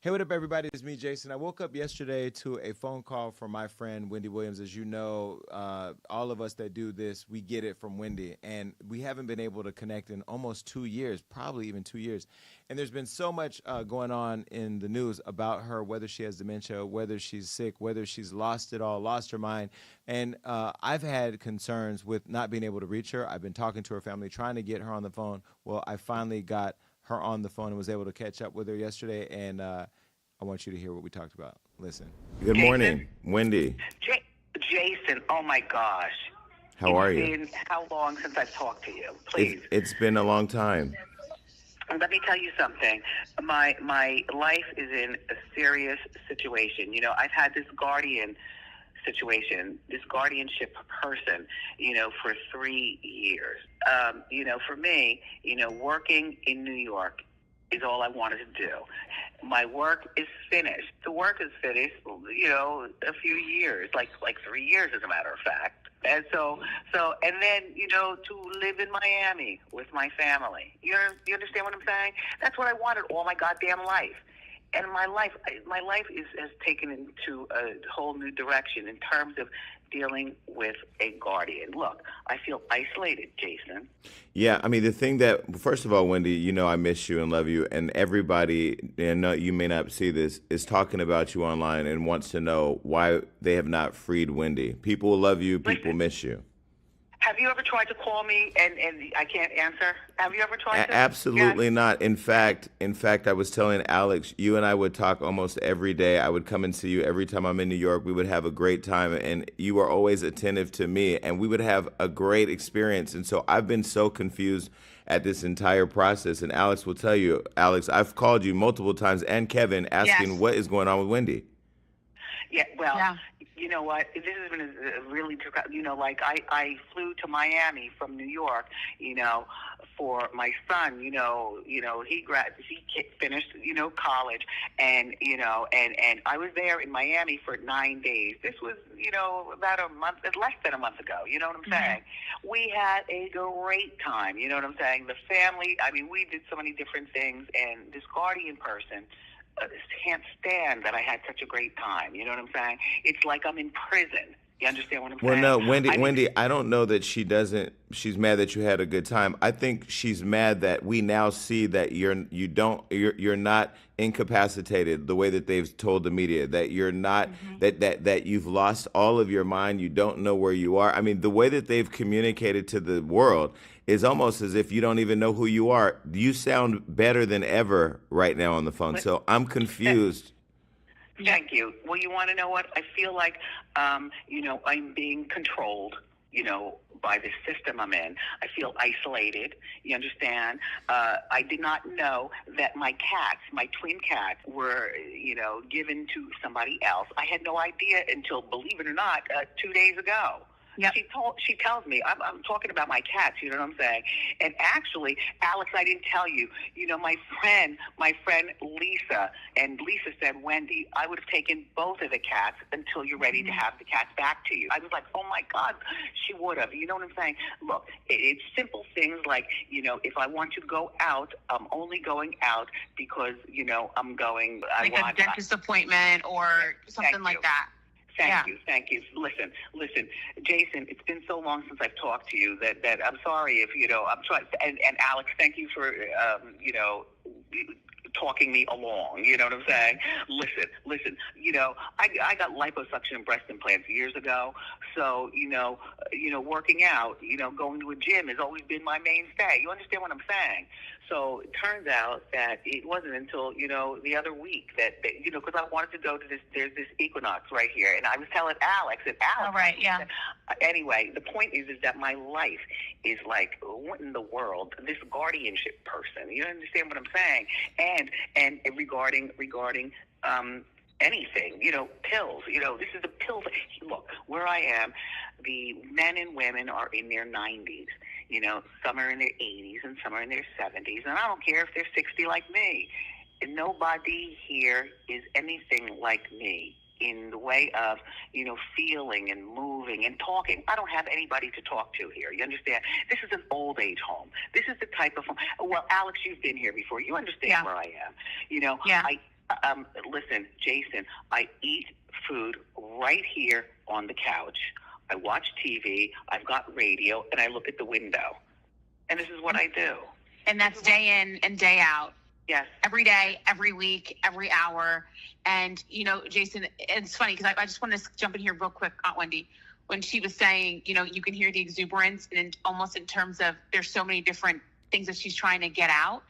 Hey, what up, everybody? It's me, Jason. I woke up yesterday to a phone call from my friend, Wendy Williams. As you know, all of us that do this, we get it from Wendy. And we haven't been able to connect in almost 2 years, probably even 2 years. And there's been so much going on in the news about her, whether she has dementia, whether she's sick, whether she's lost it all, lost her mind. And I've had concerns with not being able to reach her. I've been talking to her family, trying to get her on the phone. Well, I finally got her on the phone and was able to catch up with her yesterday. And I want you to hear what we talked about. Listen. Good Jason? morning, Wendy. Jason, oh my gosh. How are you? It's been how long since I've talked to you? It's, Please. it's been a long time. Let me tell you something. My life is in a serious situation. You know, I've had this guardianship person, for 3 years. For me, working in New York is all I wanted to do. My work is finished. The work is finished, a few years, like 3 years as a matter of fact. And and then, to live in Miami with my family. You understand what I'm saying? That's what I wanted all my goddamn life. And my life has taken into a whole new direction in terms of dealing with a guardian. Look, I feel isolated, Jason. Yeah, I mean, the thing that, first of all, Wendy, I miss you and love you. And everybody, and you may not see this, is talking about you online and wants to know why they have not freed Wendy. People love you. People miss you. Have you ever tried to call me and I can't answer? Have you ever tried to? Absolutely Yes. not. In fact, I was telling Alex, you and I would talk almost every day. I would come and see you every time I'm in New York. We would have a great time, and you were always attentive to me, and we would have a great experience. And so I've been so confused at this entire process. And Alex will tell you, Alex, I've called you multiple times, and Kevin, asking Yes. what is going on with Wendy. Yeah, well, Yeah. you know what? This has been a really, like I flew to Miami from New York, for my son. He finished, college, and and I was there in Miami for 9 days. This was, about a month, less than a month ago. You know what I'm saying? We had a great time. You know what I'm saying? The family. I mean, we did so many different things, and this guardian person can't stand that I had such a great time. You know what I'm saying? It's like I'm in prison. You understand what I'm Well, saying? no, Wendy, I don't know that she doesn't. She's mad that you had a good time. I think she's mad that we now see that you're not incapacitated the way that they've told the media, that you're not, that you've lost all of your mind. You don't know where you are. I mean, the way that they've communicated to the world is almost as if you don't even know who you are. You sound better than ever right now on the phone. So I'm confused. Thank you. Well, you want to know what? I feel like, I'm being controlled, by the system I'm in. I feel isolated. You understand? I did not know that my cats, my twin cats, were, given to somebody else. I had no idea until, believe it or not, 2 days ago. Yep. She tells me, I'm talking about my cats, you know what I'm saying? And actually, Alex, I didn't tell you, my friend Lisa, and Lisa said, Wendy, I would have taken both of the cats until you're ready to have the cats back to you. I was like, oh my God, she would have. You know what I'm saying? Look, it's simple things like, if I want to go out, I'm only going out because, I'm going, Like a dentist appointment or something like that. Thank you. Listen, Jason, it's been so long since I've talked to you that I'm sorry if, I'm trying, and Alex, thank you for, talking me along, you know what I'm saying? Listen, I got liposuction breast implants years ago, so, working out, going to a gym has always been my mainstay. You understand what I'm saying? So it turns out that it wasn't until, the other week that because I wanted to go to there's this equinox right here, and I was telling Alex, Oh, right, yeah. Anyway, the point is that my life is like, what in the world? This guardianship person, you understand what I'm saying? And regarding anything, pills, this is the pill. Look, where I am, the men and women are in their 90s. Some are in their 80s and some are in their 70s, and I don't care if they're 60 like me. And nobody here is anything like me in the way of, feeling and moving and talking. I don't have anybody to talk to here. You understand? This is an old age home. This is the type of home. Well, Alex, you've been here before. You understand where I am. Yeah. Listen, Jason, I eat food right here on the couch. I watch TV, I've got radio, and I look at the window. And this is what I do. And that's day in and day out. Yes. Every day, every week, every hour. And, you know, Jason, it's funny because I just want to jump in here real quick, Aunt Wendy. When she was saying, you know, you can hear the exuberance and almost in terms of there's so many different things that she's trying to get out.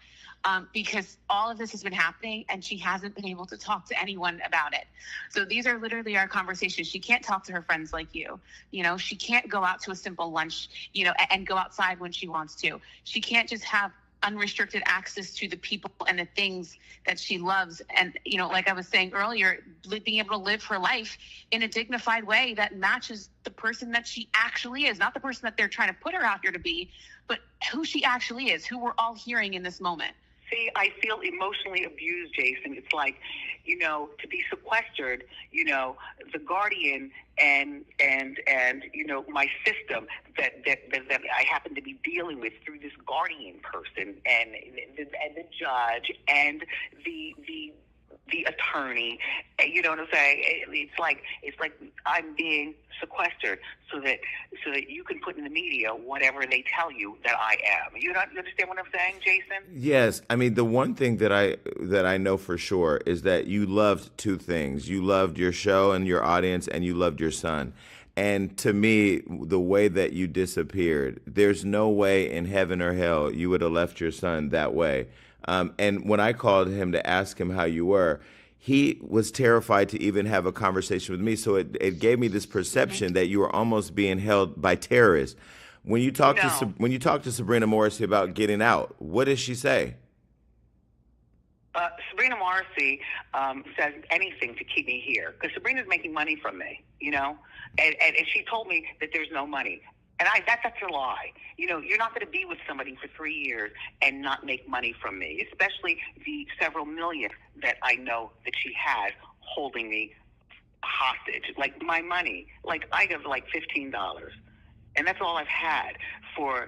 Because all of this has been happening and she hasn't been able to talk to anyone about it. So these are literally our conversations. She can't talk to her friends like you. You know, she can't go out to a simple lunch, you know, and go outside when she wants to. She can't just have unrestricted access to the people and the things that she loves. And, you know, like I was saying earlier, being able to live her life in a dignified way that matches the person that she actually is, not the person that they're trying to put her out here to be, but who she actually is, who we're all hearing in this moment. See, I feel emotionally abused, Jason. It's like, you know, to be sequestered, you know, the guardian and you know, my system that I happen to be dealing with through this guardian person and the judge and the attorney, you know what I'm saying? It's like I'm being sequestered so that you can put in the media whatever they tell you that I am. You understand what I'm saying, Jason? Yes, I mean the one thing that I know for sure is that you loved two things. You loved your show and your audience, and you loved your son. And to me, the way that you disappeared, there's no way in heaven or hell you would have left your son that way. And when I called him to ask him how you were, he was terrified to even have a conversation with me. So it gave me this perception that you were almost being held by terrorists. When you talk to Sabrina Morrissey about getting out, what does she say? Sabrina Morrissey says anything to keep me here because Sabrina's making money from me, you know, and she told me that there's no money. And that's a lie. You know, you're not going to be with somebody for 3 years and not make money from me, especially the several million that I know that she has holding me hostage. Like my money, like I have like $15, and that's all I've had for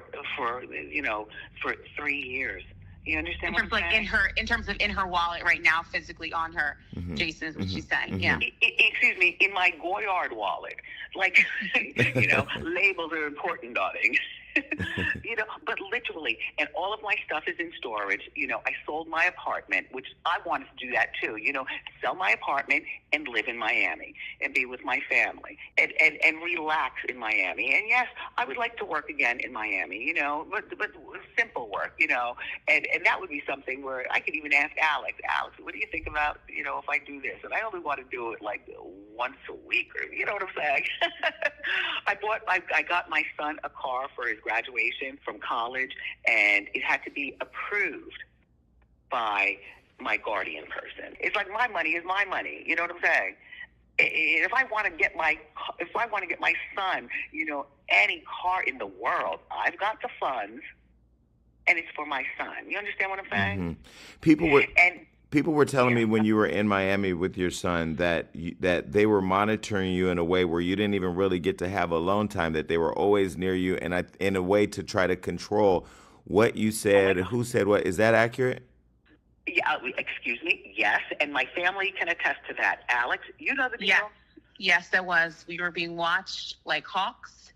3 years. You understand what I'm saying? In terms of in her wallet right now, physically on her, Jason is what she's saying. Yeah. Excuse me, in my Goyard wallet. Like, you know, labels are important, darling. You know, but literally, and all of my stuff is in storage. You know, I sold my apartment, which I wanted to do that too. You know, sell my apartment and live in Miami and be with my family and relax in Miami. And yes, I would like to work again in Miami. You know, but simple work. You know, and that would be something where I could even ask Alex, what do you think about, you know, if I do this? And I only want to do it like once a week, or you know what I'm saying? I got my son a car for his graduation from college, and it had to be approved by my guardian person. It's like my money is my money. You know what I'm saying? If I want to get my son, you know, any car in the world, I've got the funds, and it's for my son. You understand what I'm saying? Mm-hmm. People were telling me when you were in Miami with your son that they were monitoring you in a way where you didn't even really get to have alone time, that they were always near you and in a way to try to control what you said, who said what. Is that accurate? Yeah, excuse me. Yes, and my family can attest to that. Alex, you know the deal? Yes, there was. We were being watched like hawks,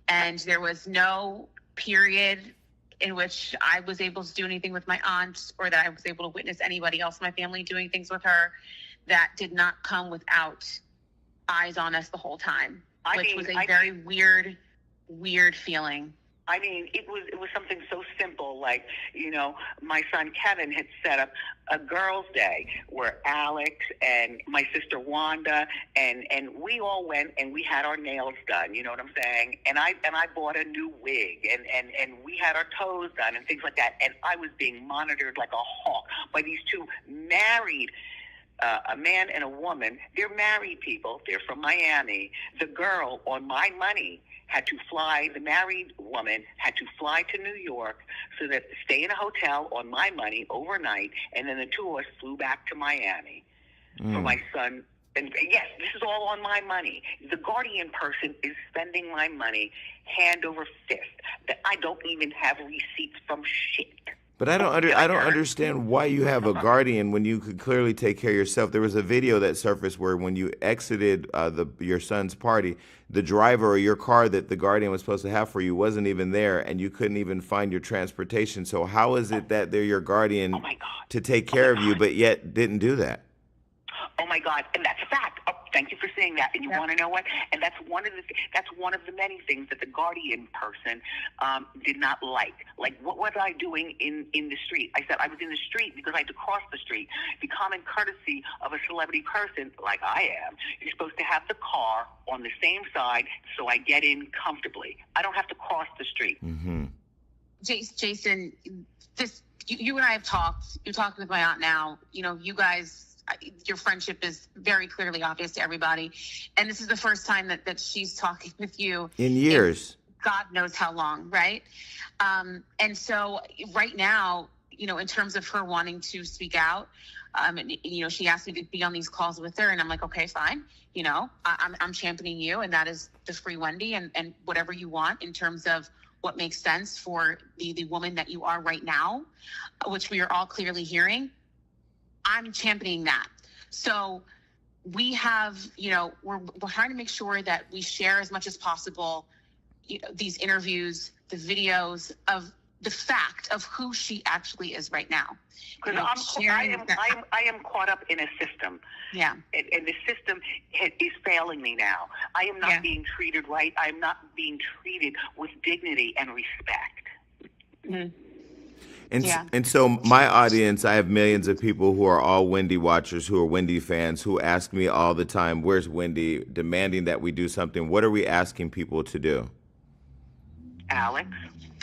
and there was no period in which I was able to do anything with my aunt or that I was able to witness anybody else in my family doing things with her that did not come without eyes on us the whole time, which was a very weird feeling. I mean, it was something so simple, like, you know, my son Kevin had set up a girls' day where Alex and my sister Wanda and we all went and we had our nails done, you know what I'm saying? And I bought a new wig and we had our toes done and things like that. And I was being monitored like a hawk by these two married a man and a woman. They're married people. They're from Miami. The girl on my money had to fly, the married woman had to fly to New York so that stay in a hotel on my money overnight, and then the two of us flew back to Miami for my son. And yes, this is all on my money. The guardian person is spending my money hand over fist. That I don't even have receipts from shit. But I don't understand why you have a guardian when you could clearly take care of yourself. There was a video that surfaced where when you exited your son's party, the driver or your car that the guardian was supposed to have for you wasn't even there, and you couldn't even find your transportation. So how is it that they're your guardian to take care of you, but yet didn't do that? Oh my God, and that's a fact. Oh, thank you for saying that. And you want to know what? And that's one of the many things that the guardian person did not like. Like, what was I doing in the street? I said I was in the street because I had to cross the street. The common courtesy of a celebrity person like I am, you're supposed to have the car on the same side so I get in comfortably. I don't have to cross the street. Mm-hmm. Jason, you and I have talked. You're talking with my aunt now. You know, you guys. Your friendship is very clearly obvious to everybody. And this is the first time that she's talking with you. In years. God knows how long, right? And so right now, you know, in terms of her wanting to speak out, you know, she asked me to be on these calls with her. And I'm like, okay, fine. You know, I'm championing you. And that is the free Wendy and whatever you want in terms of what makes sense for the woman that you are right now, which we are all clearly hearing. I'm championing that. So we have, you know, we're trying to make sure that we share as much as possible, you know, these interviews, the videos of the fact of who she actually is right now. Because I am caught up in a system. Yeah. And the system is failing me now. I am not being treated right. I am not being treated with dignity and respect. Mm-hmm. And so my audience, I have millions of people who are all Wendy watchers, who are Wendy fans, who ask me all the time, where's Wendy, demanding that we do something. What are we asking people to do? Alex?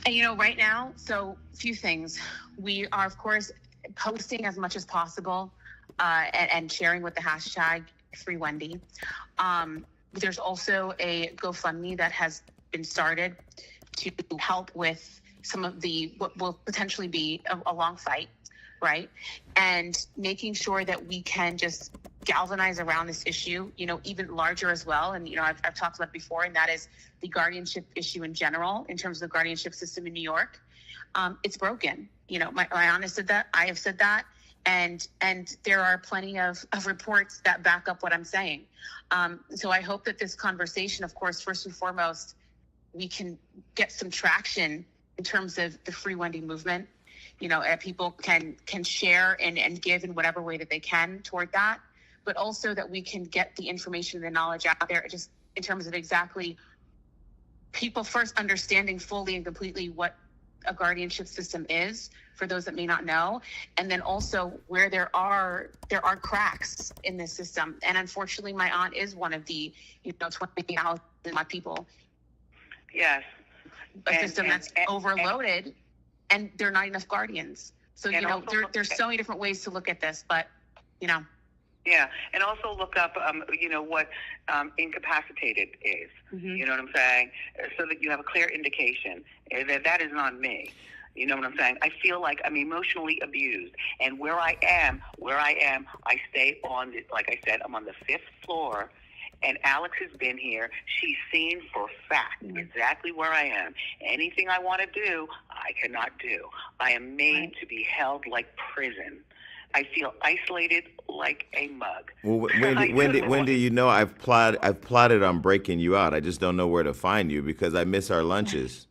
And, you know, right now, so a few things. We are, of course, posting as much as possible and sharing with the hashtag Free Wendy. There's also a GoFundMe that has been started to help with some of what will potentially be a long fight, right? And making sure that we can just galvanize around this issue, you know, even larger as well. And, you know, I've talked about before, and that is the guardianship issue in general, in terms of the guardianship system in New York. It's broken. You know, my aunt has said that, I have said that, and there are plenty of reports that back up what I'm saying. So I hope that this conversation, of course, first and foremost, we can get some traction in terms of the Free Wendy movement, you know, people can share and give in whatever way that they can toward that, but also that we can get the information and the knowledge out there just in terms of exactly people first understanding fully and completely what a guardianship system is for those that may not know, and then also where there are cracks in this system. And unfortunately, my aunt is one of the 20,000 people. Yes. A system that's overloaded, and there are not enough guardians. So, you know, there's so many different ways to look at this, but, you know. Yeah, and also look up, you know, what incapacitated is. Mm-hmm. You know what I'm saying? So that you have a clear indication that is not me. You know what I'm saying? I feel like I'm emotionally abused. And where I am, I stay on, like I said, I'm on the 5th floor. And Alex has been here. She's seen for fact exactly where I am. Anything I want to do, I cannot do. I am made to be held like prison. I feel isolated like a mug. Well, Wendy, you know I've plotted on breaking you out. I just don't know where to find you because I miss our lunches.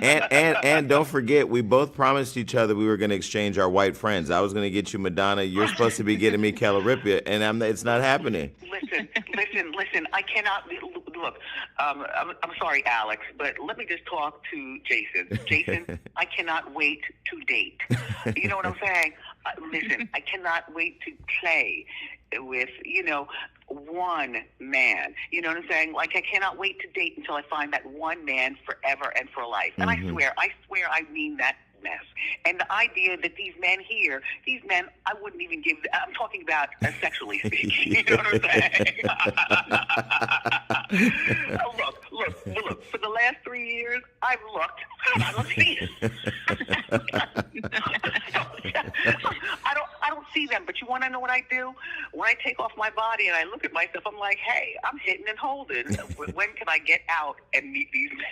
And don't forget, we both promised each other we were going to exchange our white friends. I was going to get you Madonna. You're supposed to be getting me Caloripia, and it's not happening. Listen. I cannot look. I'm sorry, Alex, but let me just talk to Jason. Jason, I cannot wait to date. You know what I'm saying? Listen, I cannot wait to play with, you know, one man. You know what I'm saying? Like, I cannot wait to date until I find that one man forever and for life. And I swear I mean that mess. And the idea that these men, I wouldn't even give, I'm talking about sexually speaking. You know what I'm saying? Look, for the last 3 years, I've looked. I don't see it. I don't see them, but you want to know what I do? When I take off my body and I look at myself, I'm like, hey, I'm hitting and holding. When can I get out and meet these men?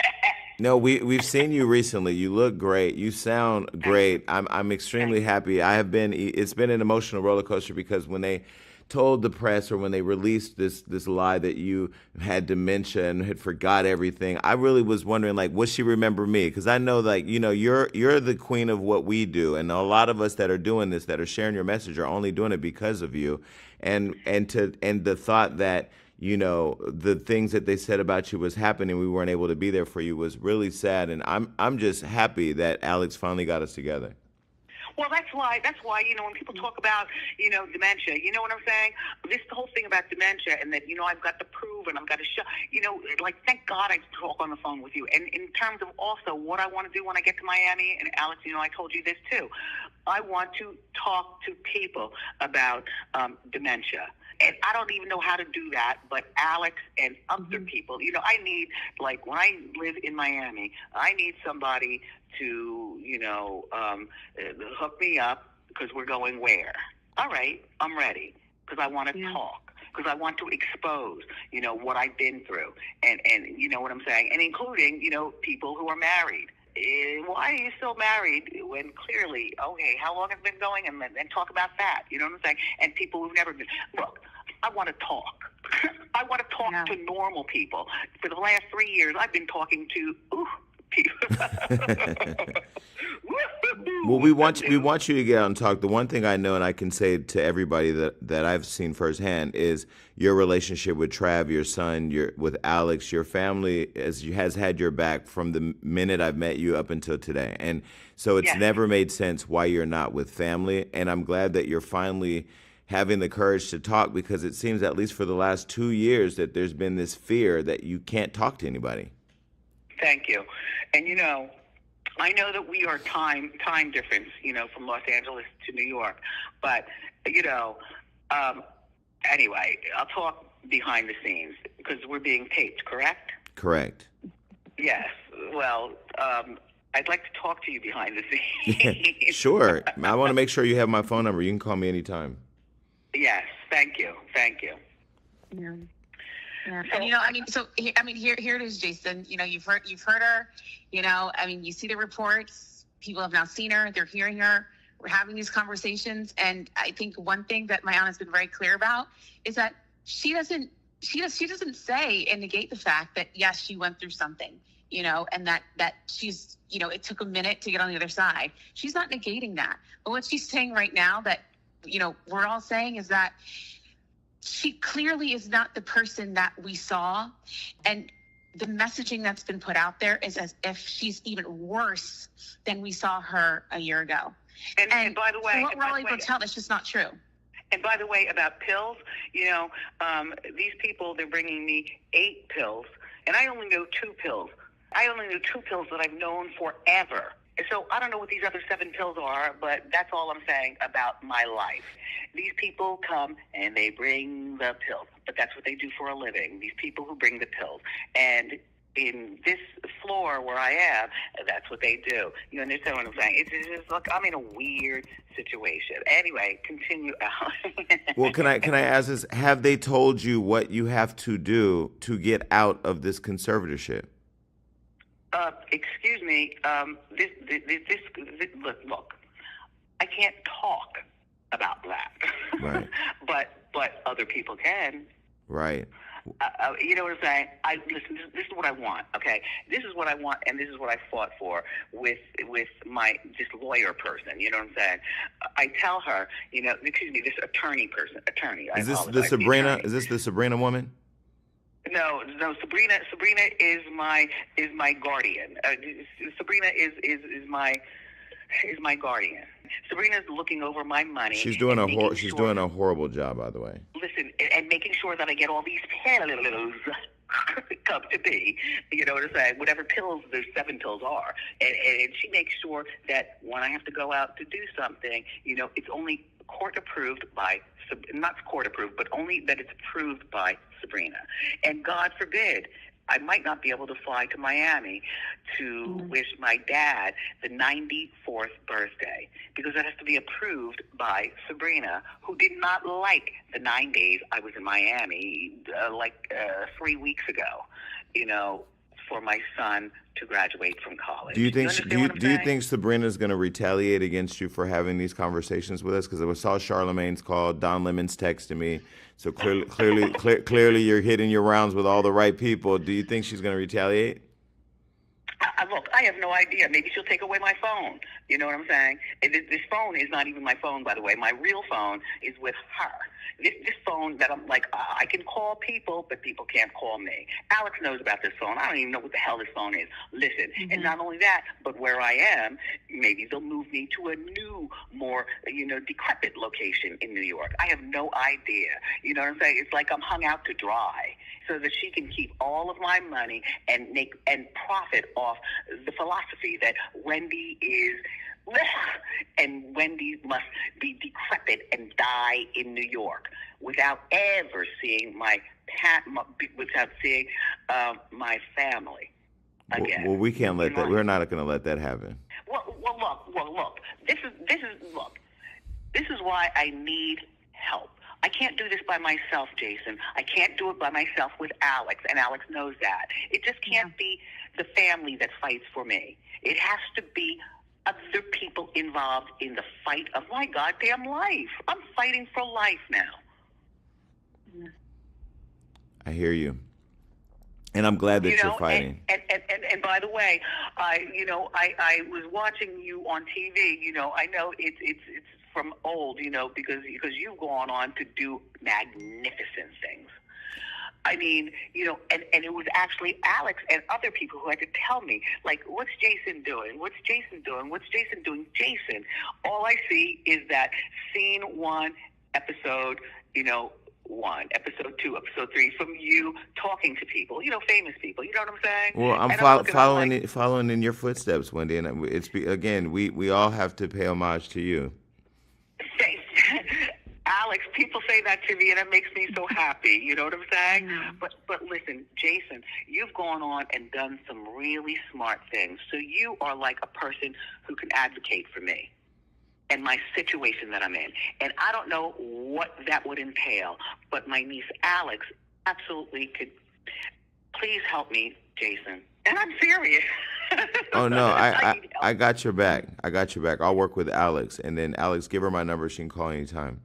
No, we've seen you recently. You look great. You sound Thank you. great. I'm extremely Thank you. happy. It's been an emotional roller coaster because when they told the press or when they released this lie that you had dementia and had forgot everything, I really was wondering, like, would she remember me? Because I know, like, you're the queen of what we do, and a lot of us that are doing this, that are sharing your message, are only doing it because of you, and the thought that the things that they said about you was happening, we weren't able to be there for you, was really sad. And I'm just happy that Alex finally got us together. Well, that's why, when people talk about, dementia, you know what I'm saying? This whole thing about dementia and that, I've got to prove and I've got to show, like, thank God I talk on the phone with you. And in terms of also what I want to do when I get to Miami, and Alex, I told you this too, I want to talk to people about dementia. And I don't even know how to do that, but Alex and other people, I need, like, when I live in Miami, I need somebody to, hook me up because we're going where? All right, I'm ready because I want to talk, because I want to expose, what I've been through. And you know what I'm saying? And including, people who are married. Why are you still married when clearly, okay, how long has it been going? And talk about that. You know what I'm saying? And people who've never been. Look, I want to talk. I want to talk to normal people. For the last 3 years, I've been talking to people. Well, we want you to get out and talk. The one thing I know, and I can say to everybody that I've seen firsthand, is your relationship with Trav, your son, with Alex, your family has had your back from the minute I've met you up until today. And so it's never made sense why you're not with family. And I'm glad that you're finally having the courage to talk, because it seems, at least for the last 2 years, that there's been this fear that you can't talk to anybody. Thank you. And I know that we are time difference, from Los Angeles to New York. But, anyway, I'll talk behind the scenes because we're being taped, correct? Correct. Yes. Well, I'd like to talk to you behind the scenes. Sure. I want to make sure you have my phone number. You can call me anytime. Yes. Thank you. Yeah. And here it is, Jason. You've heard her. You see the reports. People have now seen her. They're hearing her. We're having these conversations, and I think one thing that my aunt has been very clear about is that she doesn't say and negate the fact that yes, she went through something, and that she's, it took a minute to get on the other side. She's not negating that, but what she's saying right now that we're all saying is that she clearly is not the person that we saw. And the messaging that's been put out there is as if she's even worse than we saw her a year ago. And by the way, what we're all able to tell, that's just not true. And by the way, about pills, these people, they're bringing me 8 pills, and I only know 2 pills. I only know 2 pills that I've known forever. So I don't know what these other 7 pills are, but that's all I'm saying about my life. These people come and they bring the pills, but that's what they do for a living. These people who bring the pills. And in this floor where I am, that's what they do. You understand what I'm saying? It's just, look, I'm in a weird situation. Anyway, continue. Well, can I ask this? Have they told you what you have to do to get out of this conservatorship? Excuse me. Look, I can't talk about that. Right. but other people can. Right. You know what I'm saying? Listen. This is what I want. Okay. This is what I want, and this is what I fought for with my this lawyer person. You know what I'm saying? I tell her, excuse me, this attorney. Is this the Sabrina? Is this the Sabrina woman? No. Sabrina is my guardian. Sabrina is my guardian. Sabrina's looking over my money. She's doing a horrible job, by the way. Listen, and making sure that I get all these pills come to be. You know what I'm saying? Whatever pills those 7 pills are, and she makes sure that when I have to go out to do something, it's only court approved by, not court approved, but only that it's approved by Sabrina. And God forbid, I might not be able to fly to Miami to wish my dad the 94th birthday, because that has to be approved by Sabrina, who did not like the 9 days I was in Miami 3 weeks ago. for my son to graduate from college. Do you think understand do you what I'm do you saying? think Sabrina's going to retaliate against you for having these conversations with us? Because I saw Charlemagne's call, Don Lemon's texting me. So clearly, you're hitting your rounds with all the right people. Do you think she's going to retaliate? Look, I have no idea. Maybe she'll take away my phone. You know what I'm saying? And this phone is not even my phone, by the way. My real phone is with her. This phone that I'm like, I can call people, but people can't call me. Alex knows about this phone. I don't even know what the hell this phone is. Listen, and not only that, but where I am, maybe they'll move me to a new, more, decrepit location in New York. I have no idea. You know what I'm saying? It's like I'm hung out to dry so that she can keep all of my money and profit off the philosophy that Wendy is and Wendy must be decrepit and die in New York without ever seeing my family again. Well, we can't let that. We're not going to let that happen. Look. This is why I need help. I can't do this by myself, Jason. I can't do it by myself with Alex, and Alex knows that. It just can't be the family that fights for me. It has to be other people involved in the fight of my goddamn life. I'm fighting for life now. I hear you. And I'm glad that you're fighting. And by the way, I was watching you on TV. I know it's from old, because you've gone on to do magnificent things. I mean, and it was actually Alex and other people who had to tell me, like, what's Jason doing? What's Jason doing? What's Jason doing? Jason, all I see is that scene 1, episode, 1, episode 2, episode 3, from you talking to people, famous people. You know what I'm saying? Well, I'm following in your footsteps, Wendy, and again, we all have to pay homage to you. Alex, people say that to me, and it makes me so happy. You know what I'm saying? But listen, Jason, you've gone on and done some really smart things. So you are like a person who can advocate for me and my situation that I'm in. And I don't know what that would entail, but my niece Alex absolutely could. Please help me, Jason. And I'm serious. Oh, no, I got your back. I'll work with Alex. And then, Alex, give her my number. She can call anytime.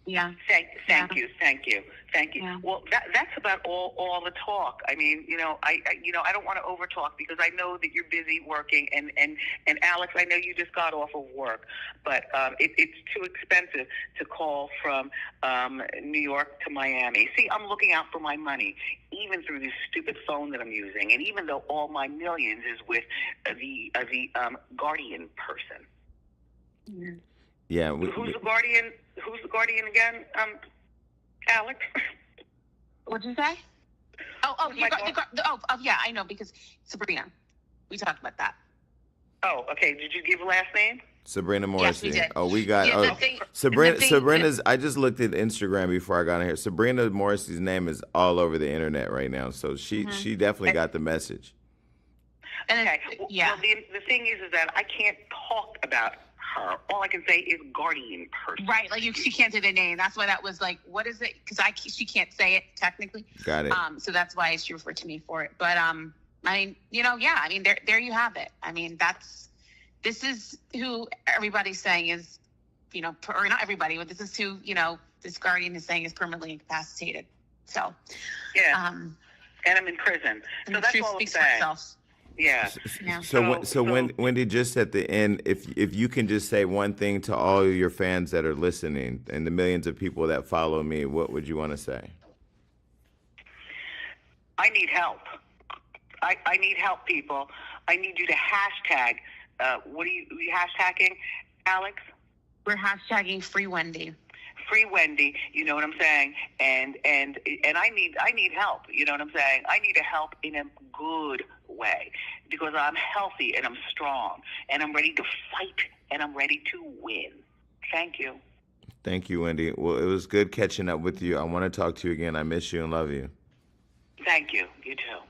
Yeah. Thank you. Yeah. Well, that's about all the talk. I mean, I don't want to over talk because I know that you're busy working, and Alex, I know you just got off of work, but it's too expensive to call from New York to Miami. See, I'm looking out for my money, even through this stupid phone that I'm using, and even though all my millions is with the guardian person. Mm-hmm. Yeah. Who's the guardian? Who's the guardian again? Alex. What'd you say? Yeah, I know, because Sabrina. We talked about that. Oh, okay. Did you give a last name? Sabrina Morrissey. Yes, we did. Oh, we got Sabrina's. I just looked at Instagram before I got in here. Sabrina Morrissey's name is all over the internet right now, so she definitely got the message. Okay. Well, the thing is that I can't talk about her. All I can say is guardian person. Right, like she can't say the name. That's why that was like, what is it? Because she can't say it technically. Got it. So that's why she referred to me for it. But I mean, there you have it. I mean, this is who everybody's saying is, or not everybody, but this is who this guardian is saying is permanently incapacitated. So yeah, and I'm in prison. So that's all I'm saying. Yeah. So Wendy, just at the end, if you can just say one thing to all of your fans that are listening and the millions of people that follow me, what would you want to say? I need help. I need help, people. I need you to hashtag. What are you hashtagging, Alex? We're hashtagging Free Wendy. Free Wendy, you know what I'm saying? And I need help, you know what I'm saying? I need help in a good way because I'm healthy and I'm strong and I'm ready to fight and I'm ready to win. Thank you. Thank you, Wendy. Well, it was good catching up with you. I want to talk to you again. I miss you and love you. Thank you. You too.